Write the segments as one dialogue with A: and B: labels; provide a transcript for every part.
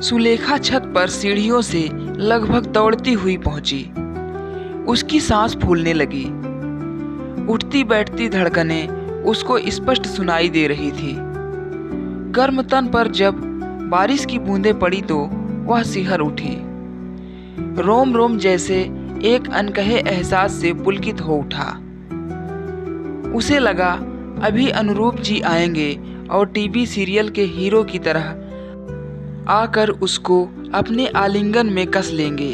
A: सुलेखा छत पर सीढ़ियों से लगभग दौड़ती हुई पहुंची। उसकी सांस फूलने लगी। उठती बैठती धड़कनें उसको स्पष्ट सुनाई दे रही थी। गर्म तन पर जब बारिश की बूंदें पड़ी तो वह सिहर उठी। रोम रोम जैसे एक अनकहे एहसास से पुलकित हो उठा। उसे लगा अभी अनुरूप जी आएंगे और टीवी सीरियल के हीरो की तरह आकर उसको अपने आलिंगन में कस लेंगे।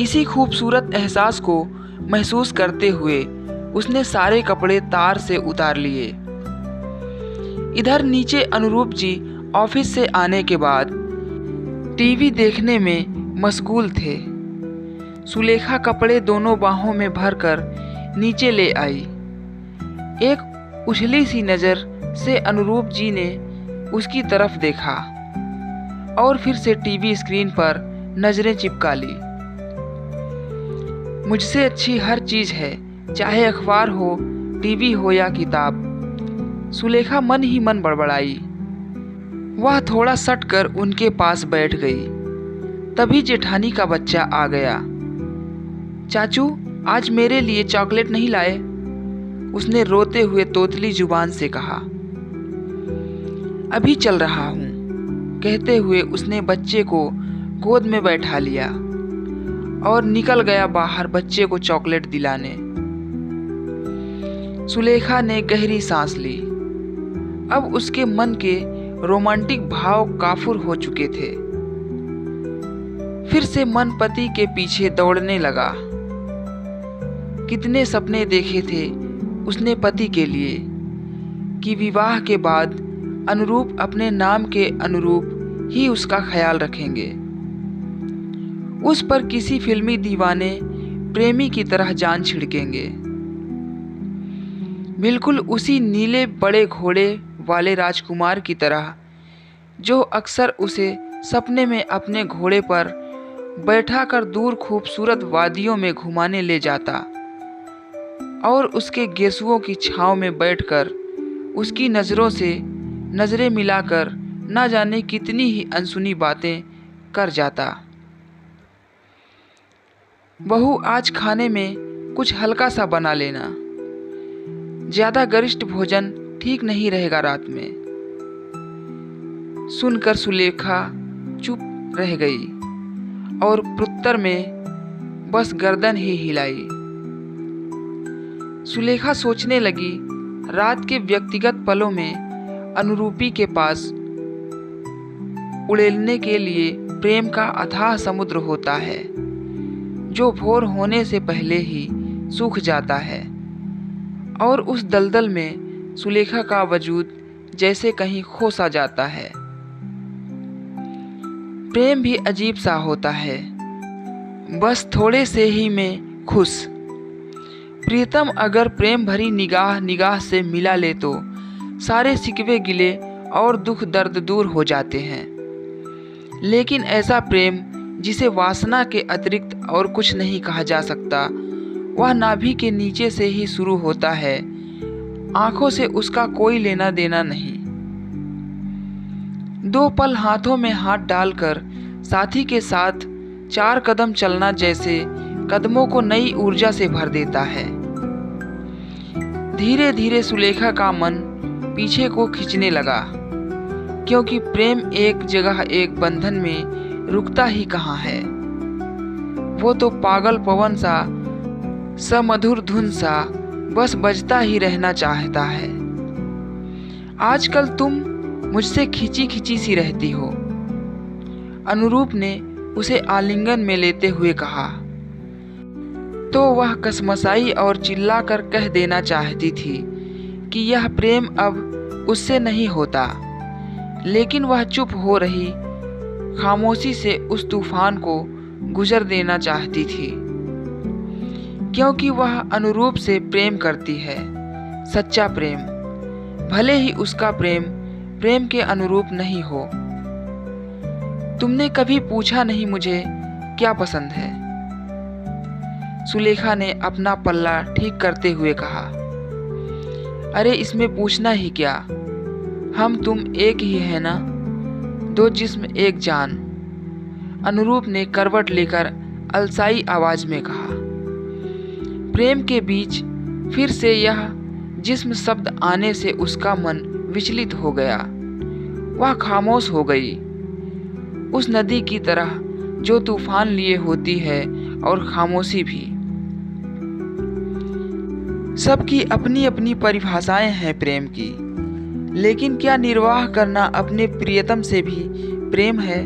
A: इसी खूबसूरत एहसास को महसूस करते हुए उसने सारे कपड़े तार से उतार लिए। इधर नीचे अनुरूप जी ऑफिस से आने के बाद टीवी देखने में मशगूल थे। सुलेखा कपड़े दोनों बाहों में भरकर नीचे ले आई। एक उछली सी नज़र से अनुरूप जी ने उसकी तरफ देखा और फिर से टीवी स्क्रीन पर नजरें चिपका ली। मुझसे अच्छी हर चीज़ है, चाहे अखबार हो, टीवी हो या किताब, सुलेखा मन ही मन बड़बड़ाई। वह थोड़ा सटकर उनके पास बैठ गई। तभी जेठानी का बच्चा आ गया। चाचू, आज मेरे लिए चॉकलेट नहीं लाए? उसने रोते हुए तोतली जुबान से कहा। अभी चल रहा हूँ, कहते हुए उसने बच्चे को गोद में बैठा लिया और निकल गया बाहर बच्चे को चॉकलेट दिलाने। सुलेखा ने गहरी सांस ली। अब उसके मन के रोमांटिक भाव काफुर हो चुके थे। फिर से मन पति के पीछे दौड़ने लगा। कितने सपने देखे थे उसने पति के लिए कि विवाह के बाद अनुरूप अपने नाम के अनुरूप ही उसका ख्याल रखेंगे। उस पर किसी फिल्मी दीवाने प्रेमी की तरह जान छिड़केंगे, बिल्कुल उसी नीले बड़े घोड़े वाले राजकुमार की तरह जो अक्सर उसे सपने में अपने घोड़े पर बैठाकर दूर खूबसूरत वादियों में घुमाने ले जाता और उसके गेसुओं की छांव में बैठकर उसकी नज़रों से नज़रें मिलाकर न जाने कितनी ही अनसुनी बातें कर जाता। बहू, आज खाने में कुछ हल्का सा बना लेना, ज़्यादा गरिष्ठ भोजन ठीक नहीं रहेगा रात में। सुनकर सुलेखा चुप रह गई और प्रत्युत्तर में बस गर्दन ही हिलाई। सुलेखा सोचने लगी, रात के व्यक्तिगत पलों में अनुरूपी के पास उड़ेलने के लिए प्रेम का अथाह समुद्र होता है जो भोर होने से पहले ही सूख जाता है और उस दलदल में सुलेखा का वजूद जैसे कहीं खो सा जाता है। प्रेम भी अजीब सा होता है, बस थोड़े से ही में खुश। प्रीतम अगर प्रेम भरी निगाह निगाह से मिला ले तो सारे सिकवे गिले और दुख दर्द दूर हो जाते हैं। लेकिन ऐसा प्रेम जिसे वासना के अतिरिक्त और कुछ नहीं कहा जा सकता, वह नाभि के नीचे से ही शुरू होता है, आंखों से उसका कोई लेना देना नहीं। दो पल हाथों में हाथ डालकर साथी के साथ 4 कदम चलना जैसे कदमों को नई ऊर्जा से भर देता है। धीरे धीरे सुलेखा का मन पीछे को खींचने लगा, क्योंकि प्रेम एक जगह एक बंधन में रुकता ही कहाँ है। वो तो पागल पवन सा समधुर धुन सा बस बजता ही रहना चाहता है। आजकल तुम मुझसे खिंची खिंची सी रहती हो, अनुरूप ने उसे आलिंगन में लेते हुए कहा। तो वह कसमसाई और चिल्लाकर कह देना चाहती थी कि यह प्रेम अब उससे नहीं होता, लेकिन वह चुप हो रही खामोशी से उस तूफान को गुजर देना चाहती थी, क्योंकि वह अनुरूप से प्रेम करती है, सच्चा प्रेम, भले ही उसका प्रेम प्रेम के अनुरूप नहीं हो। तुमने कभी पूछा नहीं मुझे क्या पसंद है? सुलेखा ने अपना पल्ला ठीक करते हुए कहा। अरे इसमें पूछना ही क्या, हम तुम एक ही है ना। दो जिस्म एक जान, अनुरूप ने करवट लेकर अलसाई आवाज में कहा। प्रेम के बीच फिर से यह जिस्म शब्द आने से उसका मन विचलित हो गया। वह खामोश हो गई, उस नदी की तरह जो तूफान लिए होती है और खामोशी भी। सबकी अपनी अपनी परिभाषाएं हैं प्रेम की, लेकिन क्या निर्वाह करना अपने प्रियतम से भी प्रेम है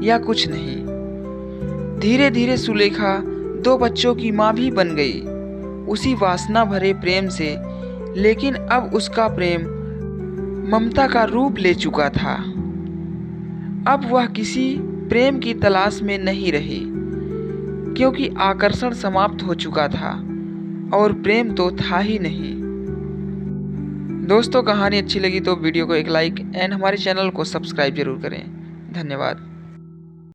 A: या कुछ नहीं? धीरे धीरे सुलेखा 2 बच्चों की माँ भी बन गई, उसी वासना भरे प्रेम से। लेकिन अब उसका प्रेम ममता का रूप ले चुका था। अब वह किसी प्रेम की तलाश में नहीं रही, क्योंकि आकर्षण समाप्त हो चुका था और प्रेम तो था ही नहीं। दोस्तों, कहानी अच्छी लगी तो वीडियो को एक लाइक एंड हमारे चैनल को सब्सक्राइब जरूर करें। धन्यवाद।